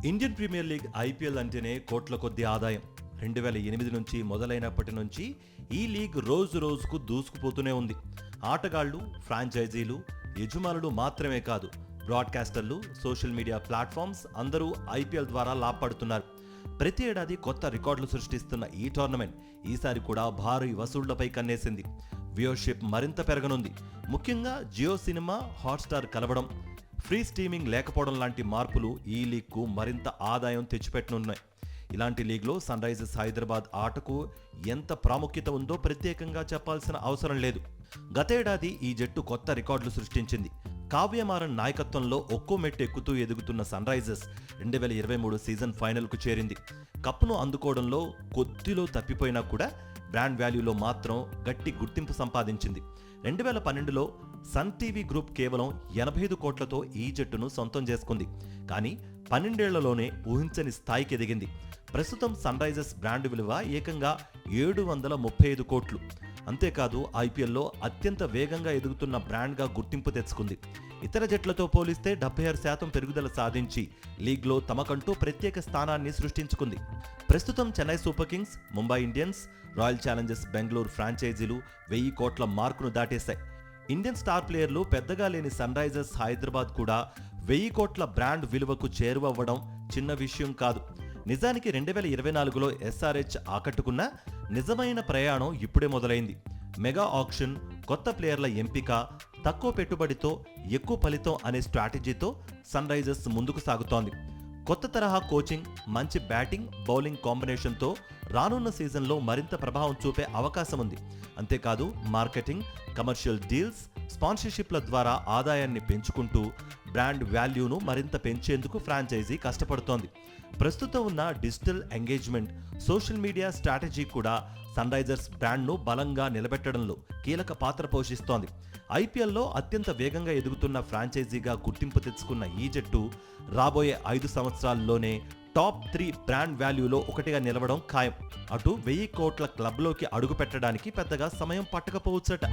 Indian premier league IPL అంటేనే కోట్ల కొద్ది ఆదాయం. 2008 నుంచి మొదలైనప్పటి నుంచి ఈ లీగ్ రోజు రోజుకు దూసుకుపోతూనే ఉంది. ఆటగాళ్లు, ఫ్రాంచైజీలు, యజమానులు మాత్రమే కాదు, బ్రాడ్కాస్టర్లు, సోషల్ మీడియా ప్లాట్ఫామ్స్ అందరూ ఐపీఎల్ ద్వారా లాభపడుతున్నారు. ప్రతి ఏడాది కొత్త రికార్డులు సృష్టిస్తున్న ఈ టోర్నమెంట్ ఈసారి కూడా భారీ వసూళ్లపై కన్నేసింది. వ్యూవర్షిప్ మరింత పెరగనుంది. ముఖ్యంగా జియో సినిమా, హాట్స్టార్ కలవడం, ఫ్రీ స్ట్రీమింగ్ లేకపోవడం లాంటి మార్పులు ఈ లీగ్కు మరింత ఆదాయం తెచ్చిపెట్టనున్నాయి. ఇలాంటి లీగ్లో సన్ రైజర్స్ హైదరాబాద్ ఆటకు ఎంత ప్రాముఖ్యత ఉందో ప్రత్యేకంగా చెప్పాల్సిన అవసరం లేదు. గతేడాది ఈ జట్టు కొత్త రికార్డులు సృష్టించింది. కావ్యమారన్ నాయకత్వంలో ఒక్కో మెట్టు ఎక్కుతూ ఎదుగుతున్న సన్ రైజర్స్ 2023 సీజన్ ఫైనల్కు చేరింది. కప్ను అందుకోవడంలో కొద్దిలో తప్పిపోయినా కూడా బ్రాండ్ వాల్యూలో మాత్రం గట్టి గుర్తింపు సంపాదించింది. 2012లో సన్ టీవీ గ్రూప్ కేవలం 85 కోట్లతో ఈ జట్టును సొంతం చేసుకుంది. కానీ 12 ఏళ్లలోనే ఊహించని స్థాయికి ఎదిగింది. ప్రస్తుతం సన్ రైజర్స్ బ్రాండ్ విలువ ఏకంగా 735 కోట్లు. అంతేకాదు ఐపీఎల్లో అత్యంత వేగంగా ఎదుగుతున్న బ్రాండ్గా గుర్తింపు తెచ్చుకుంది. ఇతర జట్లతో పోలిస్తే 76% పెరుగుదల సాధించి లీగ్లో తమకంటూ ప్రత్యేక స్థానాన్ని సృష్టించుకుంది. ప్రస్తుతం Chennai Super Kings, Mumbai Indians, Royal Challengers Bengaluru ఫ్రాంచైజీలు 1000 కోట్ల మార్కును దాటేశాయి. ఇండియన్ స్టార్ ప్లేయర్లు పెద్దగా లేని సన్ రైజర్స్ హైదరాబాద్ కూడా 1000 కోట్ల బ్రాండ్ విలువకు చేరువవ్వడం చిన్న విషయం కాదు. నిజానికి 2024లో ఎస్ఆర్హెచ్ ఆకట్టుకున్న నిజమైన ప్రయాణం ఇప్పుడే మొదలైంది. మెగా ఆక్షన్, కొత్త ప్లేయర్ల ఎంపిక, తక్కువ పెట్టుబడితో ఎక్కువ ఫలితం అనే స్ట్రాటజీతో సన్ రైజర్స్ ముందుకు సాగుతోంది. కొత్త తరహా కోచింగ్, మంచి బ్యాటింగ్, బౌలింగ్ కాంబినేషన్తో రానున్న సీజన్లో మరింత ప్రభావం చూపే అవకాశం ఉంది. అంతేకాదు మార్కెటింగ్, కమర్షియల్ డీల్స్, స్పాన్సర్షిప్ల ద్వారా ఆదాయాన్ని పెంచుకుంటూ బ్రాండ్ వాల్యూను మరింత పెంచేందుకు ఫ్రాంచైజీ కష్టపడుతోంది. ప్రస్తుతం ఉన్న digital engagement, social media strategy కూడా సన్ రైజర్స్ బ్రాండ్ను బలంగా నిలబెట్టడంలో కీలక పాత్ర పోషిస్తోంది. ఐపీఎల్లో అత్యంత వేగంగా ఎదుగుతున్న ఫ్రాంచైజీగా గుర్తింపు తెచ్చుకున్న ఈ జట్టు రాబోయే 5 సంవత్సరాల్లోనే టాప్ 3 బ్రాండ్ వాల్యూలో ఒకటిగా నిలవడం ఖాయం. అటు 1000 కోట్ల క్లబ్లోకి అడుగు పెట్టడానికి పెద్దగా సమయం పట్టకపోవచ్చట.